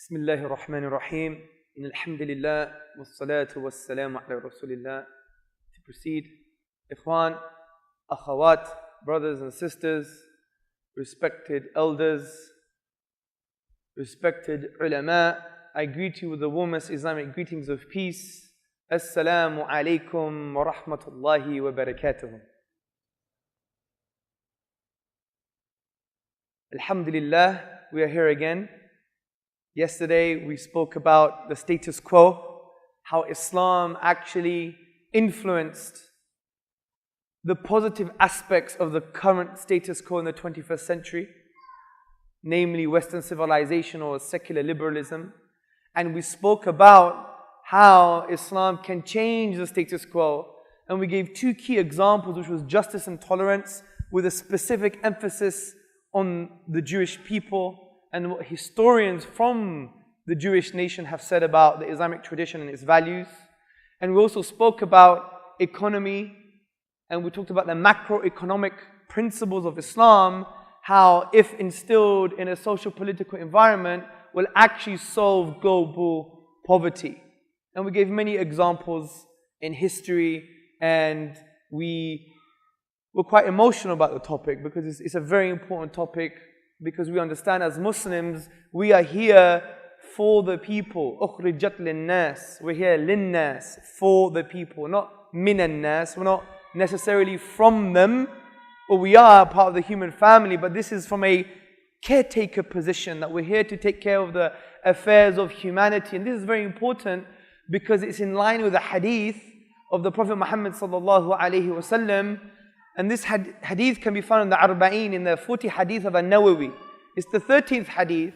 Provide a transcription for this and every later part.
بسم الله الرحمن الرحيم إن الحمد لله والصلاة والسلام على رسول الله. To proceed, Ikhwan, Akhawat, brothers and sisters, respected elders, respected ulama, I greet you with the warmest Islamic greetings of peace. Assalamu alaikum wa rahmatullahi wa barakatuh. Alhamdulillah, we are here again. Yesterday we spoke about the status quo, how Islam actually influenced the positive aspects of the current status quo in the 21st century, namely Western civilization or secular liberalism. And we spoke about how Islam can change the status quo. And we gave two key examples, which was justice and tolerance, with a specific emphasis on the Jewish people and what historians from the Jewish nation have said about the Islamic tradition and its values. And we also spoke about economy, and we talked about the macroeconomic principles of Islam, how if instilled in a social political environment will actually solve global poverty. And we gave many examples in history, and we were quite emotional about the topic because it's a very important topic, because we understand as Muslims, we are here for the people. أُخْرِجَتْ لِلنَّاسِ. We're here لِلنَّاسِ, for the people, not مِنَ النَّاسِ. We're not necessarily from them, but we are part of the human family, but this is from a caretaker position, that we're here to take care of the affairs of humanity. And this is very important because it's in line with the hadith of the Prophet Muhammad sallallahu alaihi wasallam. And this hadith can be found in the Arba'een, in the 40 hadith of An-Nawawi. It's the 13th hadith.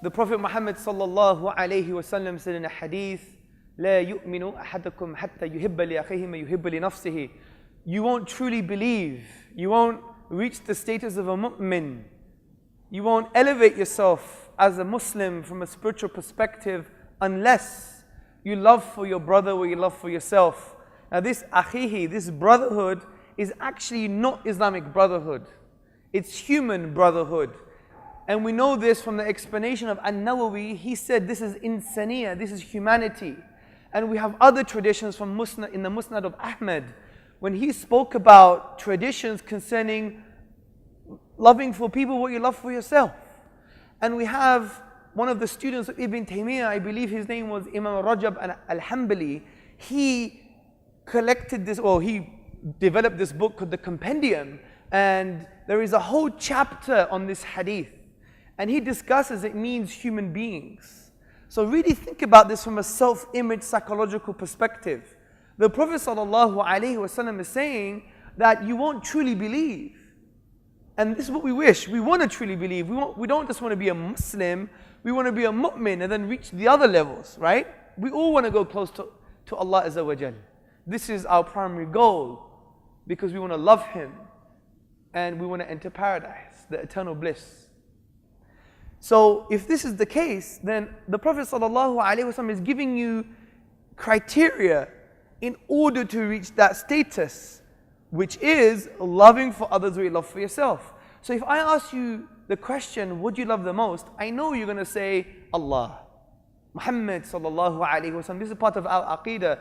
The Prophet Muhammad sallallahu alayhi wa sallam said in a hadith, لا يؤمن أحدكم حتى يحب لأخيه ما يحب لنفسه. You won't truly believe. You won't reach the status of a mu'min. You won't elevate yourself as a Muslim from a spiritual perspective unless you love for your brother what you love for yourself. Now this akhihi, this brotherhood, is actually not Islamic brotherhood. It's human brotherhood. And we know this from the explanation of An-Nawawi. He said this is insaniya, this is humanity. And we have other traditions from Musnad, in the Musnad of Ahmad, when he spoke about traditions concerning loving for people what you love for yourself. And we have one of the students of Ibn Taymiyyah, I believe his name was Imam Rajab al-Hanbali. He collected this, or he developed this book called the Compendium, and there is a whole chapter on this hadith, and he discusses it means human beings. So really think about this from a self-image psychological perspective. The Prophet ﷺ is saying that you won't truly believe, and this is what we wish. We want to truly believe. We don't just want to be a Muslim, we want to be a mu'min and then reach the other levels, right? We all want to go close to Allah Azza wa Jal. This is our primary goal, because we want to love Him and we want to enter paradise, the eternal bliss. So if this is the case, then the Prophet ﷺ is giving you criteria in order to reach that status, which is loving for others what you love for yourself. So if I ask you the question, what do you love the most? I know you're going to say Allah, Muhammad ﷺ. This is part of our aqidah,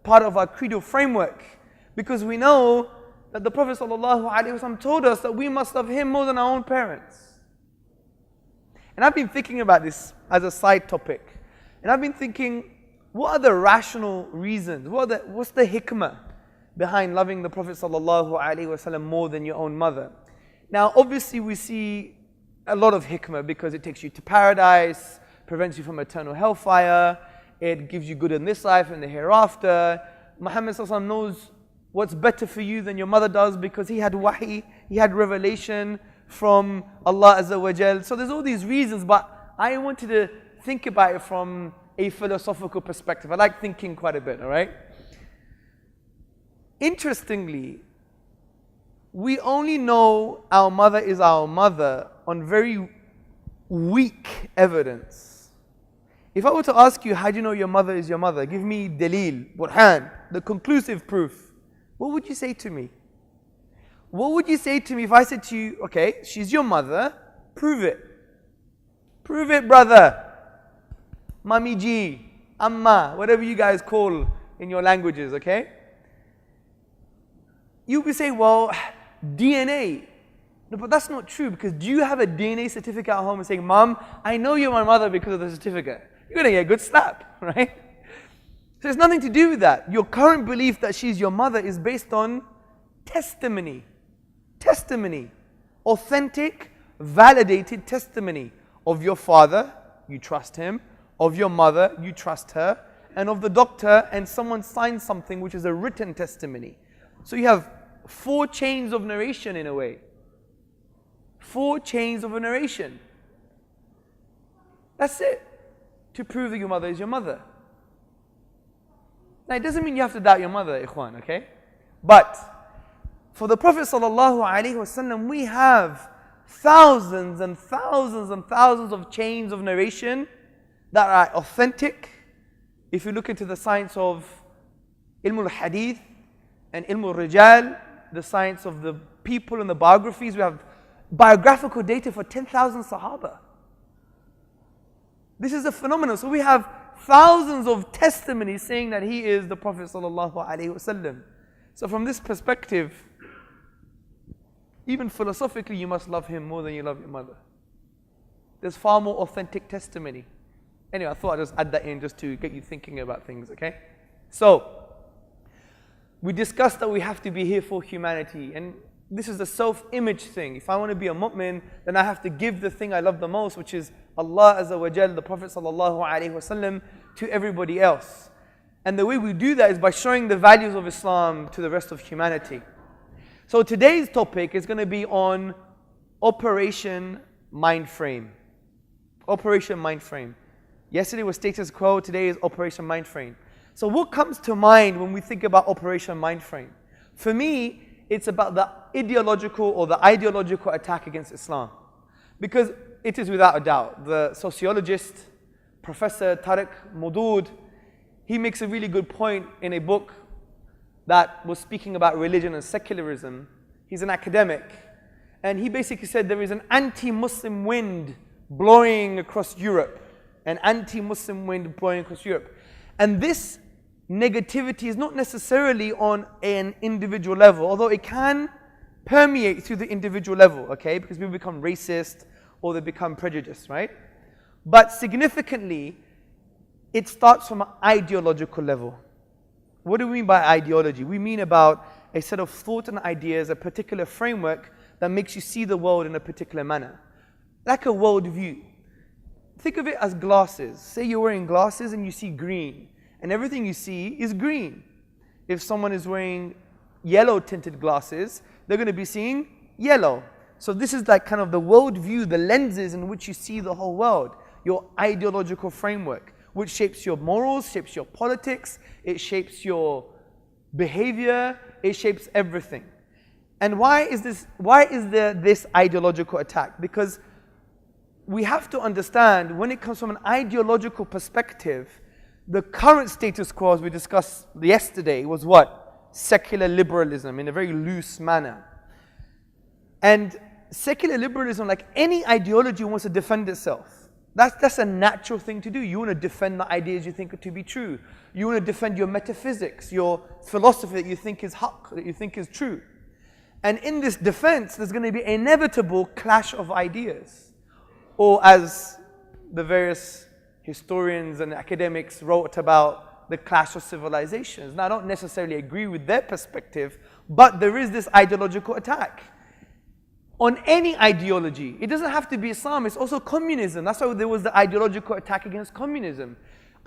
part of our creedal framework, because we know that the Prophet ﷺ told us that we must love him more than our own parents. And I've been thinking about this as a side topic, and I've been thinking, what are the rational reasons, what's the hikmah behind loving the Prophet ﷺ more than your own mother? Now obviously we see a lot of hikmah, because it takes you to paradise, prevents you from eternal hellfire, it gives you good in this life and the hereafter. Muhammad ﷺ knows what's better for you than your mother does, because he had wahi, he had revelation from Allah Azza wa Jal. So there's all these reasons, but I wanted to think about it from a philosophical perspective. I like thinking quite a bit, alright? Interestingly, we only know our mother is our mother on very weak evidence. If I were to ask you, how do you know your mother is your mother? Give me dalil, burhan, the conclusive proof. What would you say to me? What would you say to me if I said to you, okay, she's your mother, prove it. Prove it, brother. Mummy G, Amma, whatever you guys call in your languages, okay? You'll be saying, well, DNA. No, but that's not true, because do you have a DNA certificate at home and saying, Mom, I know you're my mother because of the certificate? You're going to get a good slap, right? So it's nothing to do with that. Your current belief that she's your mother is based on testimony. Testimony. Authentic, validated testimony of your father, you trust him, of your mother, you trust her, and of the doctor, and someone signed something which is a written testimony. So you have 4 chains of narration in a way. 4 chains of a narration. That's it. To prove that your mother is your mother. Now it doesn't mean you have to doubt your mother, ikhwan, okay? But for the Prophet ﷺ, we have thousands and thousands and thousands of chains of narration that are authentic. If you look into the science of ilm al-hadith and ilm al-rijal, the science of the people and the biographies, we have biographical data for 10,000 Sahaba. This is a phenomenon. So we have thousands of testimonies saying that he is the Prophet ﷺ. So from this perspective, even philosophically, you must love him more than you love your mother. There's far more authentic testimony. Anyway, I thought I'd just add that in just to get you thinking about things, okay? So, we discussed that we have to be here for humanity, and this is a self-image thing. If I want to be a mu'min, then I have to give the thing I love the most, which is Allah Azza wa Jal, the Prophet Sallallahu Alaihi Wasallam, to everybody else. And the way we do that is by showing the values of Islam to the rest of humanity. So today's topic is going to be on Operation Mindframe. Operation Mindframe. Yesterday was status quo, today is Operation Mindframe. So what comes to mind when we think about Operation Mindframe? For me, it's about the ideological attack against Islam. Because it is without a doubt, the sociologist, Professor Tariq Modood, he makes a really good point in a book that was speaking about religion and secularism. He's an academic. And he basically said there is an anti-Muslim wind blowing across Europe. An anti-Muslim wind blowing across Europe. And this negativity is not necessarily on an individual level, although it can permeate through the individual level, okay? Because people become racist or they become prejudiced, right? But significantly, it starts from an ideological level. What do we mean by ideology? We mean about a set of thought and ideas, a particular framework that makes you see the world in a particular manner. Like a worldview. Think of it as glasses. Say you're wearing glasses and you see green, and everything you see is green. If someone is wearing yellow tinted glasses, they're going to be seeing yellow. So this is like kind of the worldview, the lenses in which you see the whole world, your ideological framework, which shapes your morals, shapes your politics, it shapes your behavior, it shapes everything. And why is there this ideological attack? Because we have to understand, when it comes from an ideological perspective, the current status quo, as we discussed yesterday, was what? Secular liberalism in a very loose manner. And secular liberalism, like any ideology, wants to defend itself. That's a natural thing to do. You want to defend the ideas you think are to be true. You want to defend your metaphysics, your philosophy that you think is haqq, that you think is true. And in this defense, there's going to be an inevitable clash of ideas. Or as the various historians and academics wrote about the clash of civilizations. Now, I don't necessarily agree with their perspective, but there is this ideological attack on any ideology. It doesn't have to be Islam, it's also communism. That's why there was the ideological attack against communism.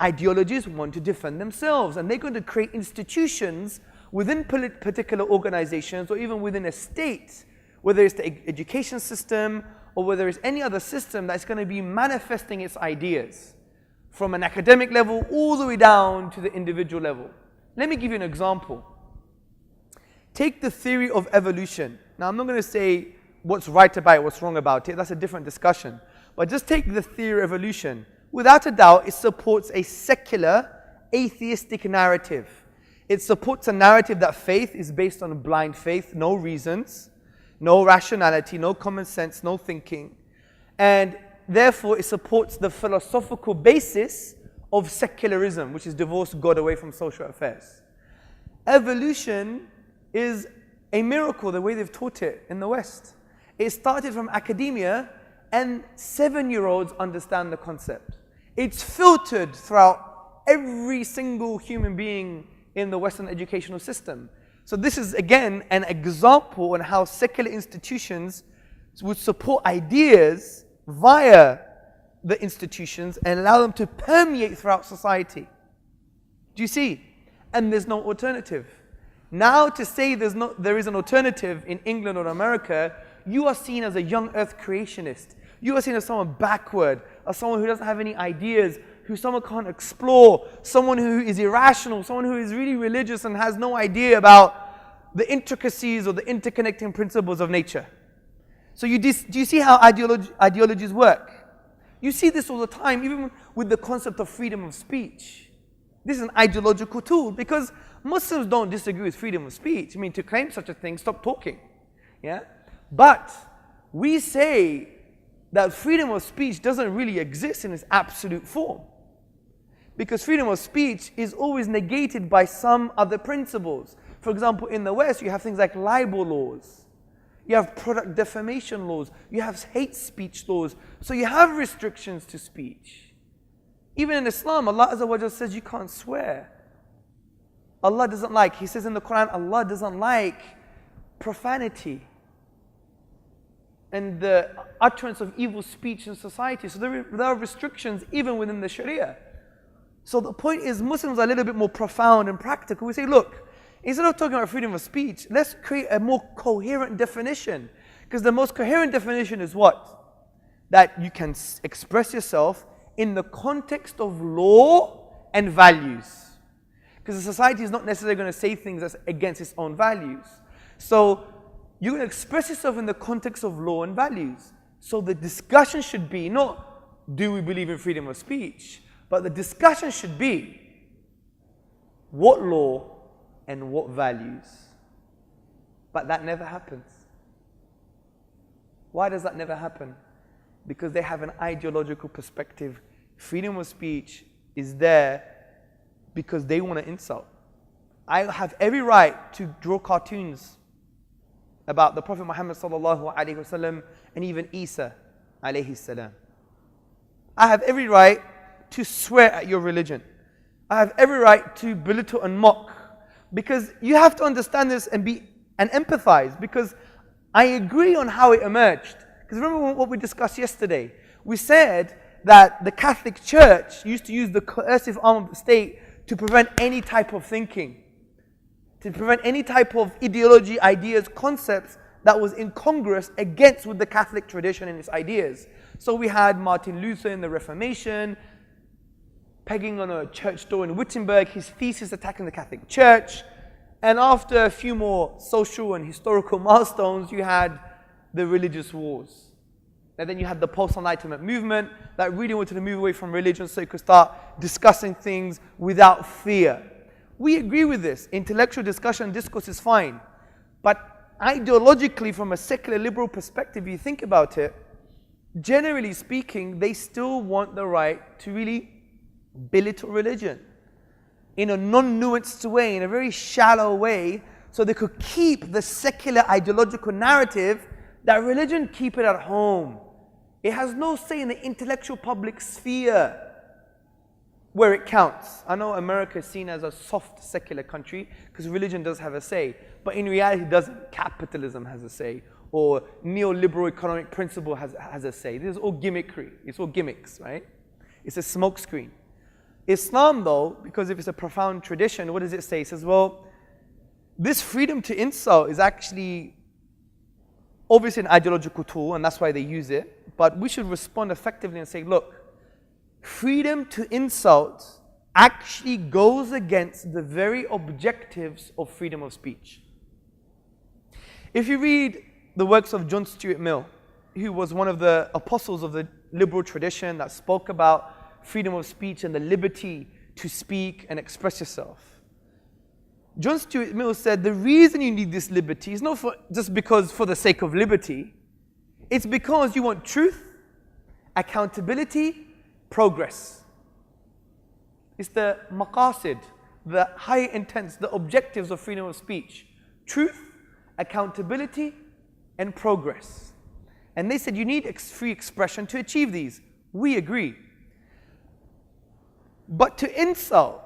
Ideologies want to defend themselves, and they're going to create institutions within particular organizations or even within a state, whether it's the education system or whether it's any other system that's going to be manifesting its ideas from an academic level all the way down to the individual level. Let me give you an example. Take the theory of evolution. Now, I'm not going to say what's right about it, what's wrong about it. That's a different discussion. But just take the theory of evolution. Without a doubt, it supports a secular, atheistic narrative. It supports a narrative that faith is based on blind faith, no reasons, no rationality, no common sense, no thinking. And therefore it supports the philosophical basis of secularism, which is divorce God away from social affairs. Evolution is a miracle, the way they've taught it in the West. It started from academia, and 7-year-olds understand the concept. It's filtered throughout every single human being in the Western educational system. So this is, again, an example on how secular institutions would support ideas via the institutions and allow them to permeate throughout society. Do you see? And there's no alternative. Now to say there is an alternative in England or America, you are seen as a young earth creationist. You are seen as someone backward, as someone who doesn't have any ideas, who someone can't explore, someone who is irrational, someone who is really religious and has no idea about the intricacies or the interconnecting principles of nature. So do you see how ideologies work? You see this all the time, even with the concept of freedom of speech. This is an ideological tool because Muslims don't disagree with freedom of speech. I mean, to claim such a thing, stop talking. Yeah? But we say that freedom of speech doesn't really exist in its absolute form. Because freedom of speech is always negated by some other principles. For example, in the West, you have things like libel laws. You have product defamation laws. You have hate speech laws. So you have restrictions to speech. Even in Islam, Allah Azza wa Jalla says you can't swear. Allah doesn't like, He says in the Quran, Allah doesn't like profanity and the utterance of evil speech in society. So there are restrictions even within the Sharia. So the point is, Muslims are a little bit more profound and practical. We say, look, instead of talking about freedom of speech, let's create a more coherent definition. Because the most coherent definition is what? That you can express yourself in the context of law and values. Because the society is not necessarily going to say things that's against its own values. So you're going to express yourself in the context of law and values. So the discussion should be not, do we believe in freedom of speech? But the discussion should be, what law and what values? But that never happens. Why does that never happen? Because they have an ideological perspective. Freedom of speech is there because they want to insult. I have every right to draw cartoons about the Prophet Muhammad sallallahu alaihi wasallam and even Isa alayhi salam. I have every right to swear at your religion. I have every right to belittle and mock, because you have to understand this and empathize, because I agree on how it emerged. Because remember what we discussed yesterday? We said that the Catholic Church used to use the coercive arm of the state to prevent any type of thinking, to prevent any type of ideology, ideas, concepts that was incongruous against with the Catholic tradition and its ideas. So we had Martin Luther in the Reformation, pegging on a church door in Wittenberg, his thesis attacking the Catholic Church. And after a few more social and historical milestones, you had the religious wars. And then you had the post-Enlightenment movement that really wanted to move away from religion so you could start discussing things without fear. We agree with this. Intellectual discussion, discourse is fine. But ideologically, from a secular liberal perspective, you think about it, generally speaking, they still want the right to really belittle religion in a non-nuanced way, in a very shallow way, so they could keep the secular ideological narrative that religion, keep it at home. It has no say in the intellectual public sphere where it counts. I know America is seen as a soft secular country because religion does have a say, but in reality it doesn't. Capitalism has a say, or neoliberal economic principle has a say. This is all gimmickry. It's all gimmicks, right? It's a smokescreen. Islam, though, because if it's a profound tradition, what does it say? It says, well, this freedom to insult is actually obviously an ideological tool, and that's why they use it, but we should respond effectively and say, look, freedom to insult actually goes against the very objectives of freedom of speech. If you read the works of John Stuart Mill, who was one of the apostles of the liberal tradition that spoke about freedom of speech and the liberty to speak and express yourself. John Stuart Mill said the reason you need this liberty is not just because for the sake of liberty. It's because you want truth accountability, progress. It's the maqasid, the high intents, the objectives of freedom of speech. Truth, accountability, and progress. And they said you need free expression to achieve these. We agree. But to insult,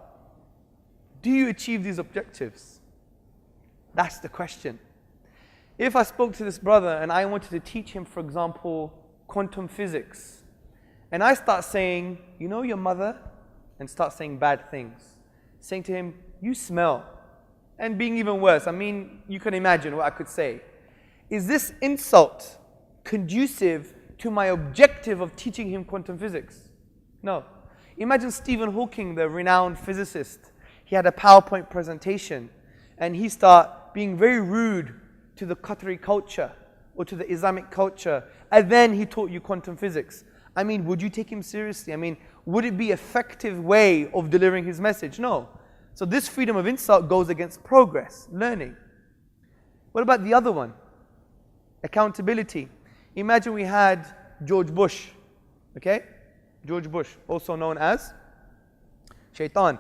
do you achieve these objectives? That's the question. If I spoke to this brother and I wanted to teach him, for example, quantum physics, and I start saying, you know your mother, and start saying bad things, saying to him, you smell, and being even worse, I mean, you can imagine what I could say. Is this insult conducive to my objective of teaching him quantum physics? No. Imagine Stephen Hawking, the renowned physicist. He had a PowerPoint presentation, and he started being very rude to the Qatari culture or to the Islamic culture, and then he taught you quantum physics. I mean, would you take him seriously? I mean, would it be an effective way of delivering his message? No. So this freedom of insult goes against progress, learning. What about the other one? Accountability. Imagine we had George Bush, okay? George Bush, also known as Shaitan.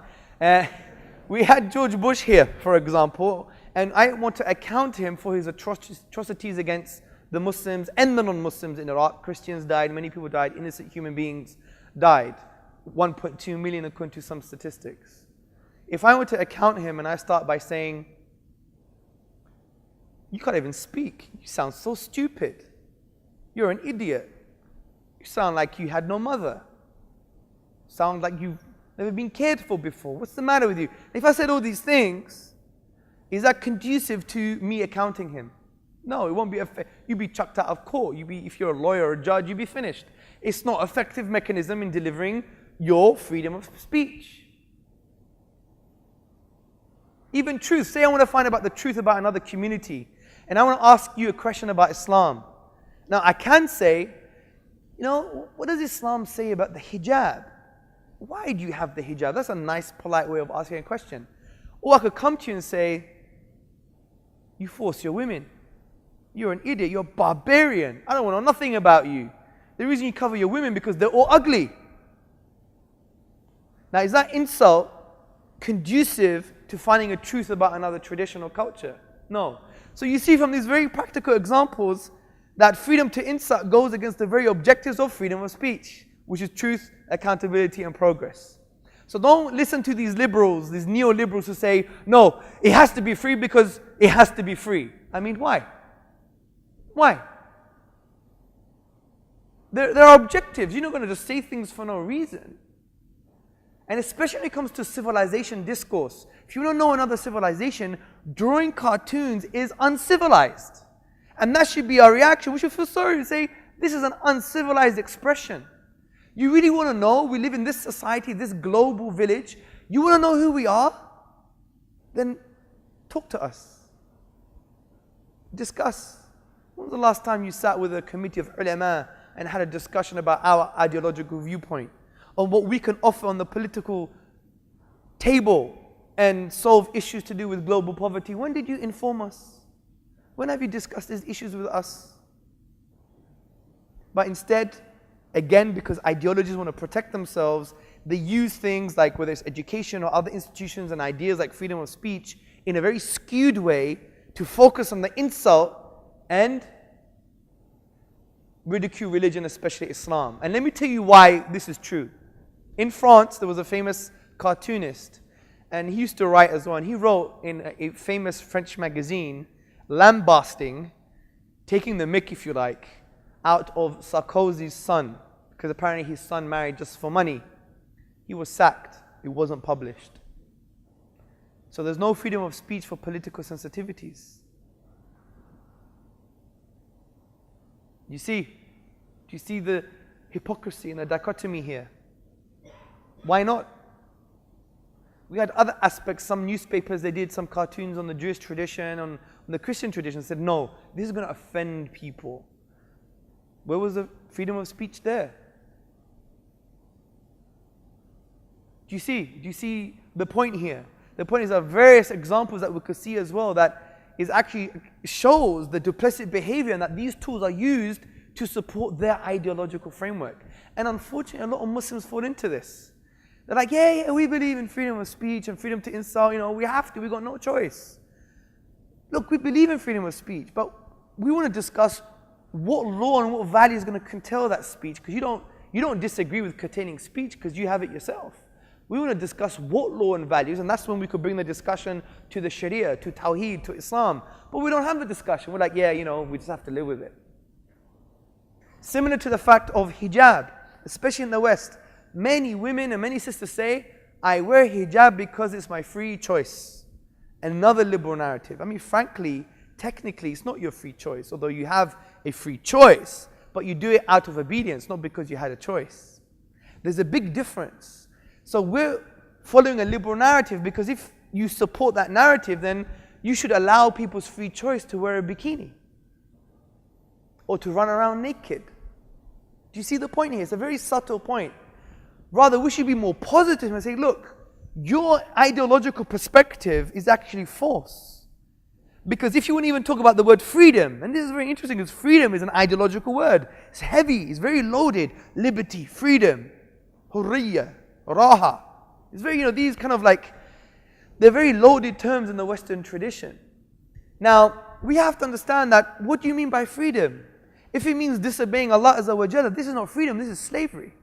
We had George Bush here, for example, and I want to account him for his atrocities against the Muslims and the non-Muslims in Iraq. Christians died, many people died, innocent human beings died. 1.2 million according to some statistics. If I were to account him and I start by saying, you can't even speak, you sound so stupid, you're an idiot, you sound like you had no mother, sound like you've never been cared for before, what's the matter with you? If I said all these things, is that conducive to me accounting him? No, it won't be. You'd be chucked out of court. If you're a lawyer or a judge, you'd be finished. It's not an effective mechanism in delivering your freedom of speech. Even truth. Say I want to find out the truth about another community, and I want to ask you a question about Islam. Now, I can say, you know, what does Islam say about the hijab? Why do you have the hijab? That's a nice, polite way of asking a question. Or I could come to you and say, you force your women. You're an idiot. You're a barbarian. I don't want to know nothing about you. The reason you cover your women because they're all ugly. Now, is that insult conducive to finding a truth about another traditional culture? No. So you see from these very practical examples that freedom to insult goes against the very objectives of freedom of speech, which is truth, accountability, and progress. So don't listen to these liberals, these neoliberals who say, no, it has to be free because it has to be free. I mean, why? Why? There are objectives. You're not going to just say things for no reason. And especially when it comes to civilization discourse. If you don't know another civilization, drawing cartoons is uncivilized. And that should be our reaction. We should feel sorry and say, this is an uncivilized expression. You really want to know, we live in this society, this global village, you want to know who we are? Then talk to us. Discuss. When was the last time you sat with a committee of ulama and had a discussion about our ideological viewpoint, on what we can offer on the political table and solve issues to do with global poverty? When did you inform us? When have you discussed these issues with us? But instead, again, because ideologies want to protect themselves, they use things like whether it's education or other institutions and ideas like freedom of speech in a very skewed way to focus on the insult and ridicule religion, especially Islam. And let me tell you why this is true. In France, there was a famous cartoonist, and he used to write as well, and he wrote in a famous French magazine, lambasting, taking the mick, if you like, out of Sarkozy's son, because apparently his son married just for money. He was sacked. It wasn't published. So there's no freedom of speech for political sensitivities. You see? Do you see the hypocrisy and the dichotomy here? Why not? We had other aspects. Some newspapers, they did some cartoons on the Jewish tradition, on the Christian tradition, said, no, this is going to offend people. Where was the freedom of speech there? Do you see? Do you see the point here? The point is there are various examples that we could see as well that is actually shows the duplicit behavior and that these tools are used to support their ideological framework. And unfortunately, a lot of Muslims fall into this. They're like, yeah, we believe in freedom of speech and freedom to insult. We have to. We got no choice. Look, we believe in freedom of speech, but we want to discuss what law and what value is going to curtail that speech, because you don't disagree with curtailing speech because you have it yourself. We want to discuss what law and values, and that's when we could bring the discussion to the Sharia, to Tawheed, to Islam. But we don't have the discussion. We're like, yeah, we just have to live with it. Similar to the fact of hijab, especially in the West, many women and many sisters say, I wear hijab because it's my free choice. Another liberal narrative. I mean, frankly, technically, it's not your free choice, although you have a free choice, but you do it out of obedience, not because you had a choice. There's a big difference. So we're following a liberal narrative because if you support that narrative, then you should allow people's free choice to wear a bikini or to run around naked. Do you see the point here? It's a very subtle point. Rather, we should be more positive and say, look, your ideological perspective is actually false. Because if you want to even talk about the word freedom, and this is very interesting because freedom is an ideological word. It's heavy, it's very loaded. Liberty, freedom, hurriya, raha. It's very, these kind of they're very loaded terms in the Western tradition. Now, we have to understand that, what do you mean by freedom? If it means disobeying Allah Azza wa Jalla, this is not freedom, this is slavery.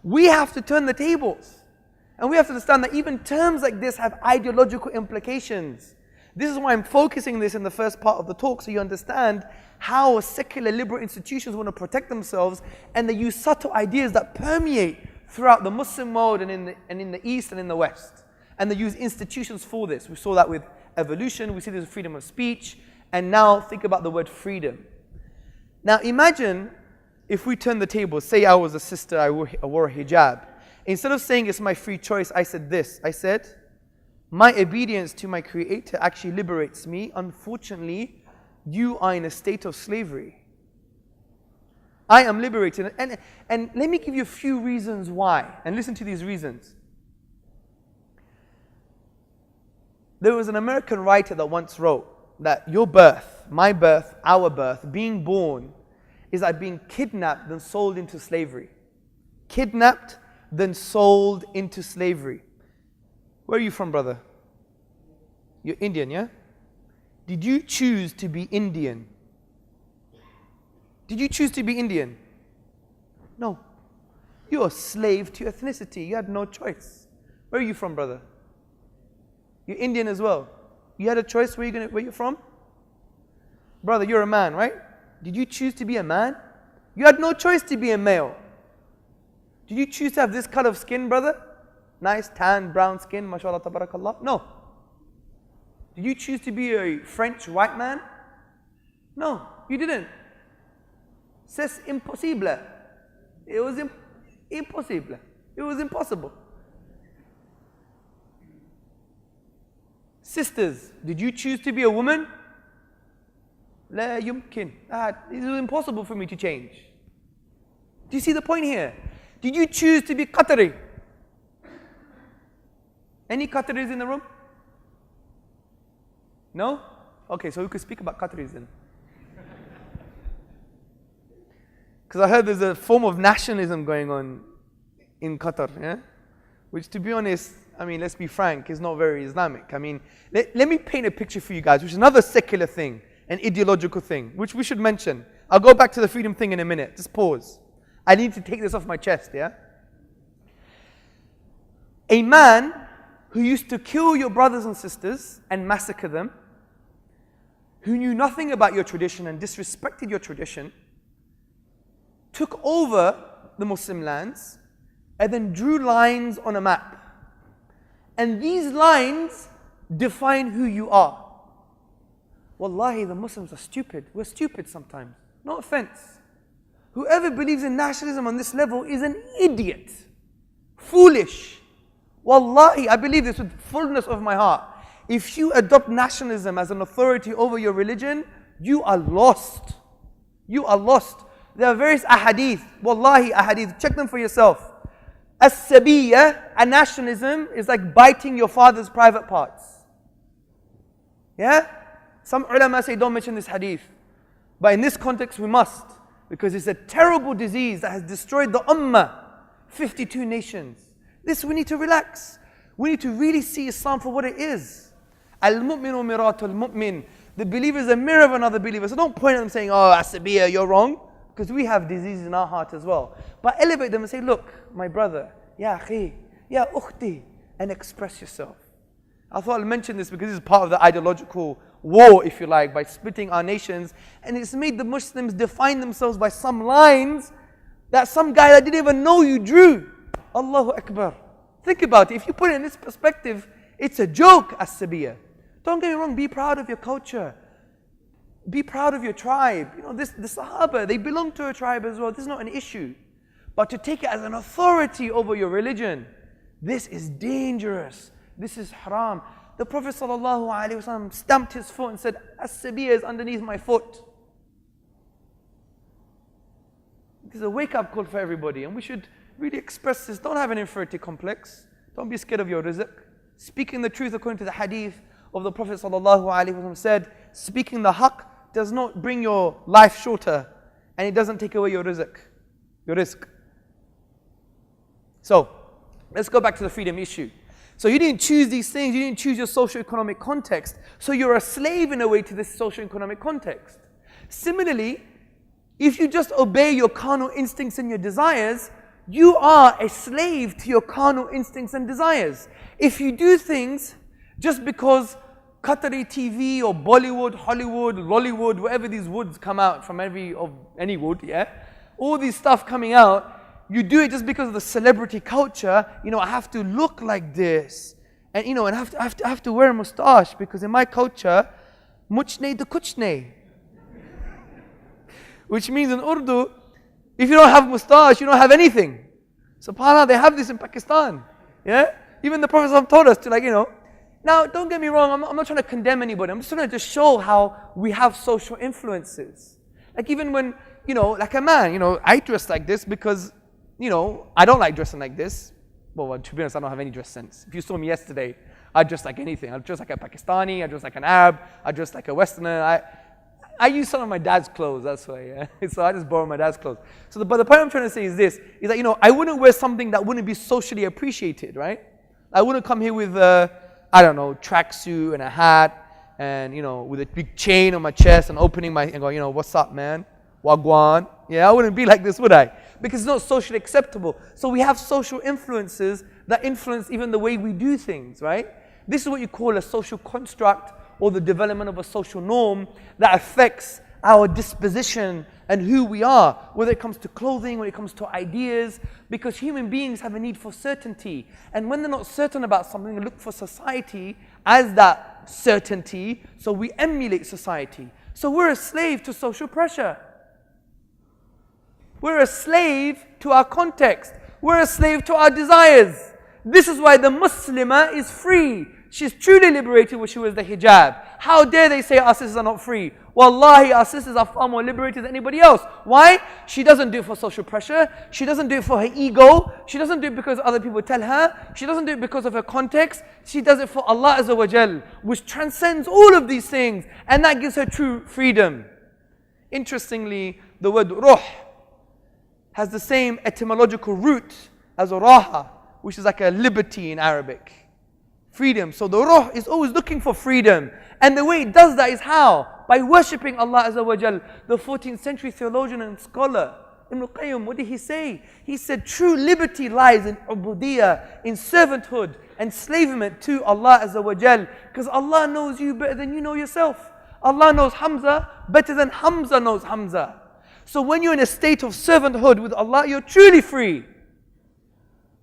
We have to turn the tables. And we have to understand that even terms like this have ideological implications. This is why I'm focusing this in the first part of the talk, so you understand how secular liberal institutions want to protect themselves, and they use subtle ideas that permeate throughout the Muslim world and in the East and in the West. And they use institutions for this. We saw that with evolution, we see this with freedom of speech, and now think about the word freedom. Now imagine if we turn the tables, say I was a sister, I wore a hijab. Instead of saying it's my free choice, I said this. I said, my obedience to my Creator actually liberates me. Unfortunately, you are in a state of slavery. I am liberated. And let me give you a few reasons why. And listen to these reasons. There was an American writer that once wrote that your birth, my birth, our birth, being born, is like being kidnapped and sold into slavery. Kidnapped, then sold into slavery. Where are you from, brother? You're Indian, yeah? Did you choose to be Indian? Did you choose to be Indian? No. You're a slave to ethnicity. You had no choice. Where are you from, brother? You're Indian as well. You had a choice where you're from? Brother, you're a man, right? Did you choose to be a man? You had no choice to be a male. Did you choose to have this color of skin, brother? Nice, tan, brown skin, mashallah, tabarakallah? No. Did you choose to be a French white man? No, you didn't. C'est impossible. It was impossible. It was impossible. Sisters, did you choose to be a woman? لا يمكن. It was impossible for me to change. Do you see the point here? Did you choose to be Qatari? Any Qataris in the room? No? Okay, so we could speak about Qataris then. Because I heard there's a form of nationalism going on in Qatar, yeah? Which, to be honest, I mean, let's be frank, is not very Islamic. I mean, let me paint a picture for you guys, which is another secular thing, an ideological thing, which we should mention. I'll go back to the freedom thing in a minute. Just pause. I need to take this off my chest, yeah? A man who used to kill your brothers and sisters and massacre them, who knew nothing about your tradition and disrespected your tradition, took over the Muslim lands and then drew lines on a map. And these lines define who you are. Wallahi, the Muslims are stupid. We're stupid sometimes. No offense. Whoever believes in nationalism on this level is an idiot. Foolish. Wallahi, I believe this with fullness of my heart. If you adopt nationalism as an authority over your religion, you are lost. You are lost. There are various ahadith. Wallahi, ahadith. Check them for yourself. As-sabiyya, and nationalism is like biting your father's private parts. Yeah? Some ulama say don't mention this hadith. But in this context we must. because it's a terrible disease that has destroyed the ummah, 52 nations. This, we need to relax. We need to really see Islam for what it is. Al-mu'minu miratul mu'min. The believer is a mirror of another believer. So don't point at them saying, oh, Asabiya, you're wrong. Because we have diseases in our heart as well. But elevate them and say, look, my brother, ya akhi, ya ukhti, and express yourself. I thought I'll mention this because this is part of the ideological war, if you like, by splitting our nations. And it's made the Muslims define themselves by some lines that some guy that didn't even know you drew. Allahu Akbar. Think about it. If you put it in this perspective, it's a joke, As-Sabiya. Don't get me wrong, be proud of your culture. Be proud of your tribe. You know, the Sahaba, they belong to a tribe as well. This is not an issue. But to take it as an authority over your religion, this is dangerous. This is haram. The Prophet ﷺ stamped his foot and said, As-Sabiya is underneath my foot. This is a wake-up call for everybody, and we should really express this. Don't have an inferiority complex. Don't be scared of your rizq. Speaking the truth according to the hadith of the Prophet ﷺ said, speaking the haqq does not bring your life shorter, and it doesn't take away your rizq. So, let's go back to the freedom issue. So you didn't choose these things, you didn't choose your socio-economic context, so you're a slave in a way to this socio-economic context. Similarly, if you just obey your carnal instincts and your desires, you are a slave to your carnal instincts and desires. If you do things just because Qatari TV or Bollywood, Hollywood, Lollywood, wherever these woods come out from any wood, yeah? All these stuff coming out, you do it just because of the celebrity culture. You know, I have to look like this. And you know, and I have to wear a moustache because in my culture, muchne de kuchne. Which means in Urdu, if you don't have moustache, you don't have anything. SubhanAllah, they have this in Pakistan. Yeah? Even the Prophet told us to, like, you know. Now, don't get me wrong, I'm not trying to condemn anybody. I'm just trying to just show how we have social influences. Like even when, you know, like a man, you know, I dress like this because, you know, I don't like dressing like this. Well, to be honest, I don't have any dress sense. If you saw me yesterday, I'd dress like anything. I'd dress like a Pakistani, I'd dress like an Arab, I'd dress like a Westerner. I use some of my dad's clothes, that's why, yeah. So I just borrow my dad's clothes. So but the point I'm trying to say is this, is that, you know, I wouldn't wear something that wouldn't be socially appreciated, right? I wouldn't come here with, I don't know, tracksuit and a hat and, you know, with a big chain on my chest and opening my, and go, you know, what's up, man? Wagwan. Yeah, I wouldn't be like this, would I? Because it's not socially acceptable. So we have social influences that influence even the way we do things, right? This is what you call a social construct or the development of a social norm that affects our disposition and who we are, whether it comes to clothing, when it comes to ideas, because human beings have a need for certainty. And when they're not certain about something, they look for society as that certainty, so we emulate society. So we're a slave to social pressure. We're a slave to our context. We're a slave to our desires. This is why the Muslimah is free. She's truly liberated when she wears the hijab. How dare they say our sisters are not free? Wallahi, our sisters are far more liberated than anybody else. Why? She doesn't do it for social pressure. She doesn't do it for her ego. She doesn't do it because other people tell her. She doesn't do it because of her context. She does it for Allah Azza wa Jal, which transcends all of these things. And that gives her true freedom. Interestingly, the word ruh has the same etymological root as raha, which is like a liberty in Arabic. Freedom. So the ruh is always looking for freedom. And the way it does that is how? By worshipping Allah Azza wa Jal. The 14th century theologian and scholar, Ibn Qayyim, what did he say? He said true liberty lies in ubudiyah, in servanthood, enslavement to Allah Azza wa Jal. Because Allah knows you better than you know yourself. Allah knows Hamza better than Hamza knows Hamza. So when you're in a state of servanthood with Allah, you're truly free.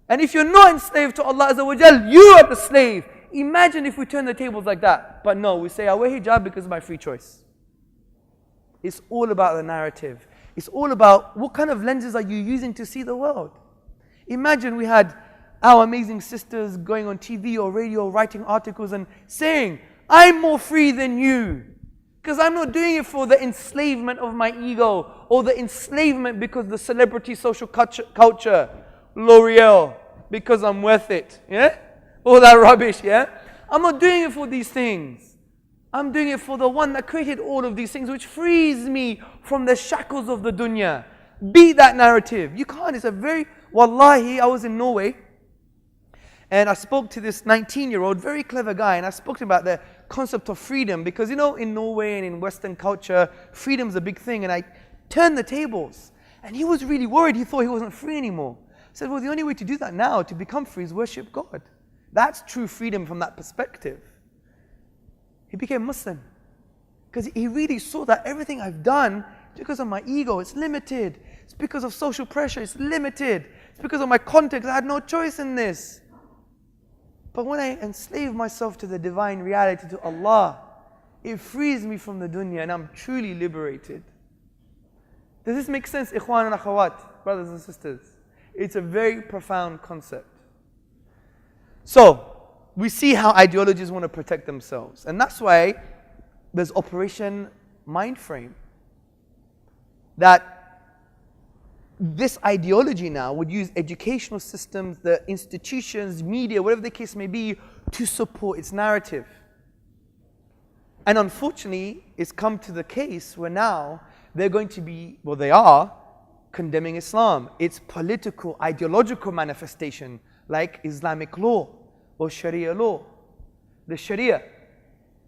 And if you're not enslaved to Allah Azza wa Jal, you are the slave. Imagine if we turn the tables like that. But no, we say, I wear hijab because of my free choice. It's all about the narrative. It's all about what kind of lenses are you using to see the world. Imagine we had our amazing sisters going on TV or radio, writing articles and saying, I'm more free than you. Because I'm not doing it for the enslavement of my ego or the enslavement because the celebrity social culture. L'Oreal, because I'm worth it, yeah? All that rubbish, yeah? I'm not doing it for these things. I'm doing it for the one that created all of these things, which frees me from the shackles of the dunya. Beat that narrative. You can't. It's a very, wallahi, I was in Norway, and I spoke to this 19-year-old, very clever guy, and I spoke to him about the concept of freedom, because in Norway and in Western culture, freedom's a big thing, and I turned the tables. And he was really worried. He thought he wasn't free anymore. I said, well, the only way to do that now, to become free, is worship God. That's true freedom from that perspective. He became Muslim because he really saw that everything I've done, because of my ego, it's limited. It's because of social pressure, it's limited. It's because of my context, I had no choice in this. But when I enslave myself to the divine reality, to Allah, it frees me from the dunya and I'm truly liberated. Does this make sense, ikhwan and akhawat, brothers and sisters? It's a very profound concept. So, we see how ideologies want to protect themselves. And that's why there's Operation Mindframe. That this ideology now would use educational systems, the institutions, media, whatever the case may be, to support its narrative. And unfortunately, it's come to the case where now they're going to be, well, they are condemning Islam, its political, ideological manifestation, like Islamic law or Sharia law. The Sharia,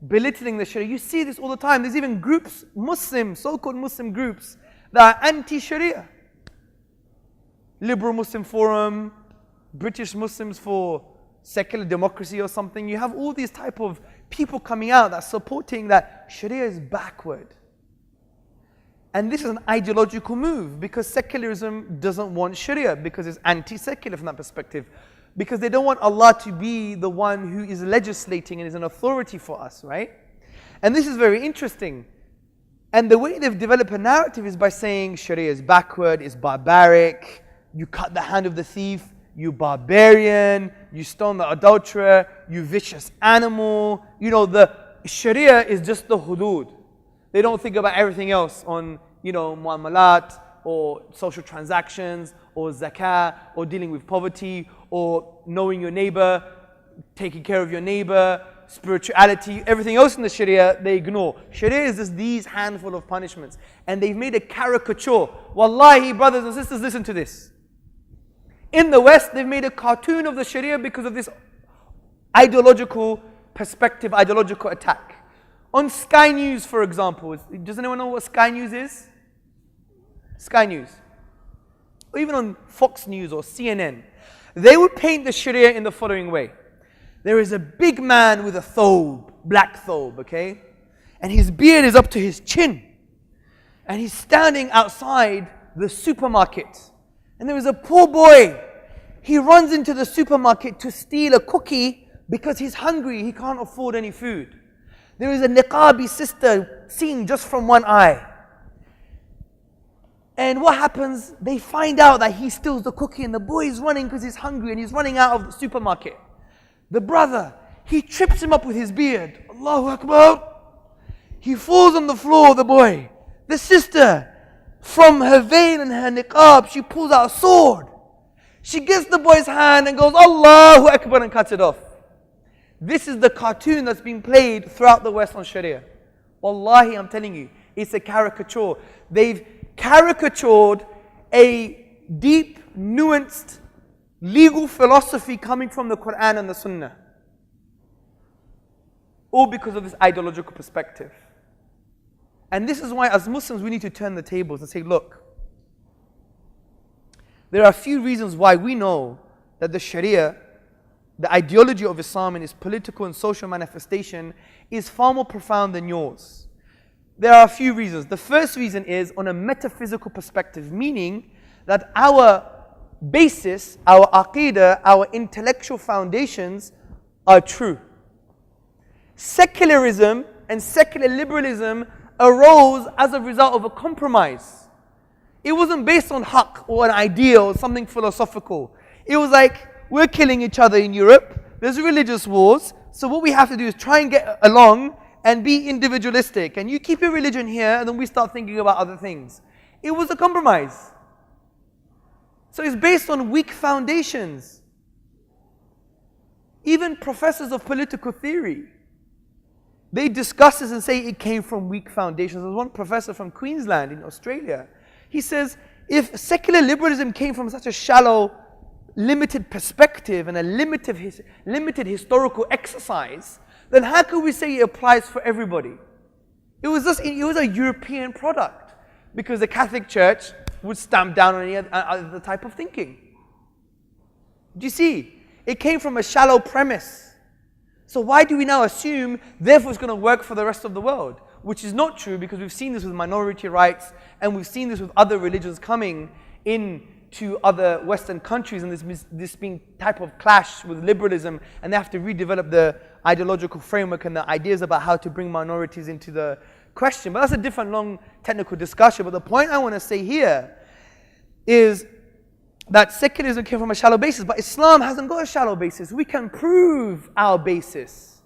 belittling the Sharia. You see this all the time. There's even groups, Muslim, so-called Muslim groups, that are anti-Sharia. Liberal Muslim Forum, British Muslims for Secular Democracy or something. You have all these type of people coming out that are supporting that Sharia is backward. And this is an ideological move, because secularism doesn't want Sharia, because it's anti-secular from that perspective. Because they don't want Allah to be the one who is legislating and is an authority for us, right? And this is very interesting. And the way they've developed a narrative is by saying Sharia is backward, it's barbaric, you cut the hand of the thief, you barbarian, you stone the adulterer, you vicious animal. The Sharia is just the hudud. They don't think about everything else on, muamalat, or social transactions, or zakah, or dealing with poverty, or knowing your neighbor, taking care of your neighbor, spirituality, everything else in the Sharia, they ignore. Sharia is just these handful of punishments. And they've made a caricature. Wallahi, brothers and sisters, listen to this. In the West, they've made a cartoon of the Sharia because of this ideological perspective, ideological attack. On Sky News, for example, does anyone know what Sky News is? Sky News. Or even on Fox News or CNN. They would paint the Sharia in the following way. There is a big man with a thobe, black thobe, okay? And his beard is up to his chin. And he's standing outside the supermarket. And there is a poor boy. He runs into the supermarket to steal a cookie because he's hungry. He can't afford any food. There is a niqabi sister seeing just from one eye. And what happens? They find out that he steals the cookie and the boy is running because he's hungry and he's running out of the supermarket. The brother, he trips him up with his beard. Allahu Akbar. He falls on the floor, the boy. The sister, from her veil and her niqab, she pulls out a sword. She gets the boy's hand and goes, Allahu Akbar, and cuts it off. This is the cartoon that's been played throughout the West on Sharia. Wallahi, I'm telling you, it's a caricature. They've caricatured a deep, nuanced, legal philosophy coming from the Quran and the Sunnah. All because of this ideological perspective. And this is why as Muslims we need to turn the tables and say, look, there are a few reasons why we know that the Sharia, the ideology of Islam and its political and social manifestation is far more profound than yours. There are a few reasons. The first reason is on a metaphysical perspective, meaning that our basis, our aqidah, our intellectual foundations are true. Secularism and secular liberalism arose as a result of a compromise. It wasn't based on haqq or an ideal or something philosophical. It was like, we're killing each other in Europe, there's religious wars, so what we have to do is try and get along and be individualistic. And you keep your religion here, and then we start thinking about other things. It was a compromise. So it's based on weak foundations. Even professors of political theory, They discuss this and say it came from weak foundations. There's one professor from Queensland in Australia. He says, if secular liberalism came from such a shallow, limited perspective and a limited historical exercise, then how could we say it applies for everybody? It was a European product, because the Catholic Church would stamp down on any other type of thinking. Do you see? It came from a shallow premise. So why do we now assume, therefore it's going to work for the rest of the world? Which is not true, because we've seen this with minority rights, and we've seen this with other religions coming into other Western countries, and this being type of clash with liberalism, and they have to redevelop the ideological framework and the ideas about how to bring minorities into the question. But that's a different long technical discussion. But the point I want to say here is that secularism came from a shallow basis, but Islam hasn't got a shallow basis. We can prove our basis.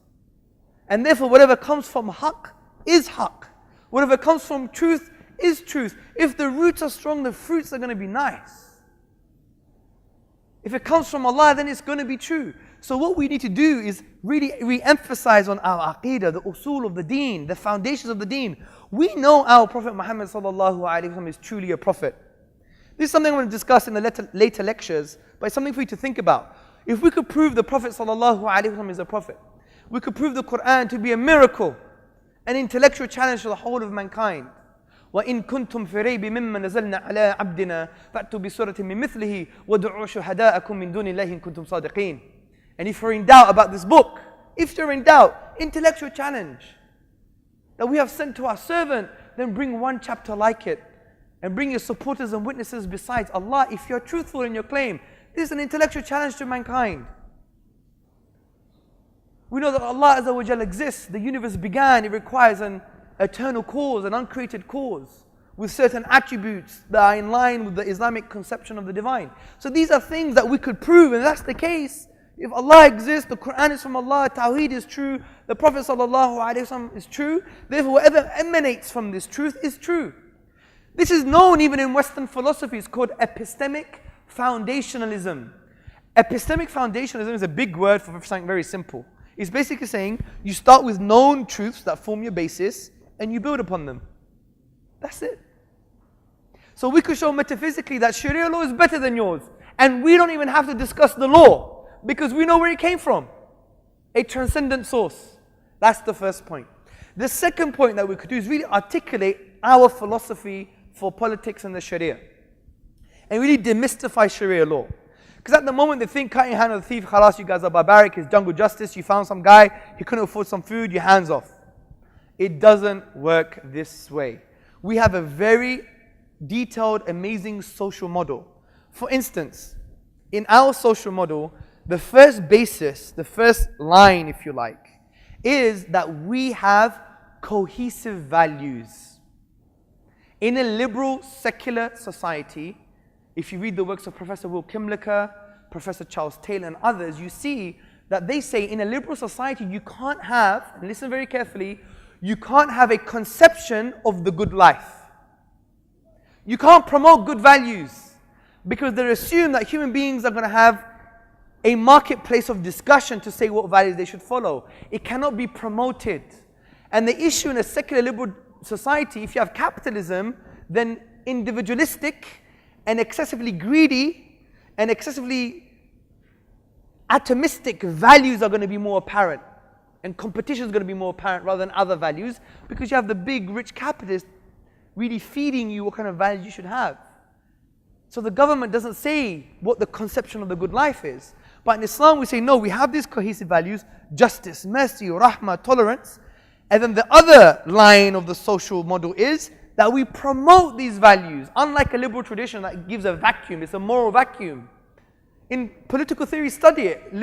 And therefore, whatever comes from haqq is haqq. Whatever comes from truth is truth. If the roots are strong, the fruits are going to be nice. If it comes from Allah, then it's going to be true. So what we need to do is really re-emphasize on our aqeedah, the usul of the deen, the foundations of the deen. We know our Prophet Muhammad sallallahu alaihi wasallam is truly a prophet. This is something I'm going to discuss in the later lectures, but it's something for you to think about. If we could prove the Prophet sallallahu alaihi wasallam is a prophet, we could prove the Quran to be a miracle, an intellectual challenge to the whole of mankind. وَإِن كُنْتُمْ فِي رَيْبٍ مِمَّا نَزَلْنَا عَلَىٰ عَبْدِنَا فَأْتُوا بِسُورَةٍ مِّن مِثْلِهِ وَادْعُوا شُهَدَاءَكُم مِّن دُونِ اللَّهِ إِن كُنتُمْ صَادِقِينَ. And if you're in doubt about this book, if you're in doubt, intellectual challenge that we have sent to our servant, then bring one chapter like it, and bring your supporters and witnesses besides Allah if you're truthful in your claim. This is an intellectual challenge to mankind. We know that Allah Azza wa Jalla exists. The universe began. It requires an eternal cause, an uncreated cause, with certain attributes that are in line with the Islamic conception of the divine. So these are things that we could prove, and that's the case. If Allah exists, the Quran is from Allah, Tawheed is true, the Prophet ﷺ is true, therefore whatever emanates from this truth is true. This is known even in Western philosophy. It's called epistemic foundationalism. Epistemic foundationalism is a big word for something very simple. It's basically saying you start with known truths that form your basis and you build upon them. That's it. So we could show metaphysically that Sharia law is better than yours, and we don't even have to discuss the law because we know where it came from. A transcendent source. That's the first point. The second point that we could do is really articulate our philosophy for politics and the Sharia, and really demystify Sharia law. Because at the moment they think cutting hand of the thief, khalas, you guys are barbaric, it's jungle justice, you found some guy, he couldn't afford some food, your hands off. It doesn't work this way. We have a very detailed, amazing social model. For instance, in our social model, the first basis, the first line, if you like, is that we have cohesive values. In a liberal, secular society, if you read the works of Professor Will Kimlicka, Professor Charles Taylor and others, you see that they say in a liberal society you can't have, and listen very carefully, you can't have a conception of the good life. You can't promote good values because they assume that human beings are going to have a marketplace of discussion to say what values they should follow. It cannot be promoted. And the issue in a secular liberal society, if you have capitalism, then individualistic and excessively greedy and excessively atomistic values are going to be more apparent. And competition is going to be more apparent rather than other values, because you have the big rich capitalists really feeding you what kind of values you should have. So the government doesn't say what the conception of the good life is. But in Islam we say, no, we have these cohesive values: justice, mercy, rahmah, tolerance. And then the other line of the social model is that we promote these values. Unlike a liberal tradition that gives a vacuum, it's a moral vacuum. In political theory, study it.